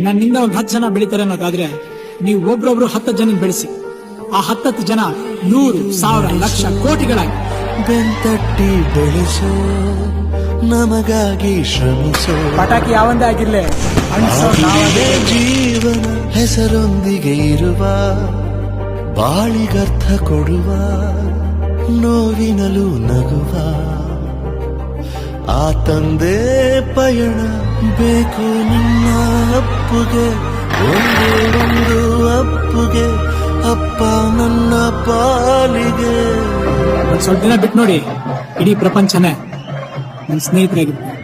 ನನ್ನಿಂದ ಒಂದು 10 ಜನ ಬೆಳಿತಾರೆ ಅನ್ನೋದಾದ್ರೆ ನೀವು ಒಬ್ರೊಬ್ರು 10 ಜನ ಬೆಳೆಸಿ. ಆ 10 ಜನ 100, 1000, ಲಕ್ಷ, ಕೋಟಿಗಳಾಗಿ ಬೆಂತಟ್ಟಿ ಬೆಳೆಸೋ, ನಮಗಾಗಿ ಶ್ರಮಿಸೋ ಪಟಾಕಿ ಯಾವಂದೇ ಆಗಿರ್ಲಿ ಇದೇ ಜೀವನ ಹೆಸರೊಂದಿಗೆ ಇರುವ, ಬಾಳಿಗರ್ಥ ಕೊಡುವ, ನೋವಿನಲು ನಗುವ ಆ ತಂದೆ ಪಯಣ ಬೇಕು ನಿನ್ನ ಅಪ್ಪುಗೆ. ಒಂದೇ ಒಂದು ಅಪ್ಪುಗೆ, ಅಪ್ಪ ನನ್ನ ಪಾಲಿಗೆ. ಒಂದ್ ಸ್ವಲ್ಪ ದಿನ ಬಿಟ್ಟು ನೋಡಿ, ಇಡೀ ಪ್ರಪಂಚನೇ ನನ್ನ ಸ್ನೇಹಿತರಾಗಿರ್ತಾರೆ.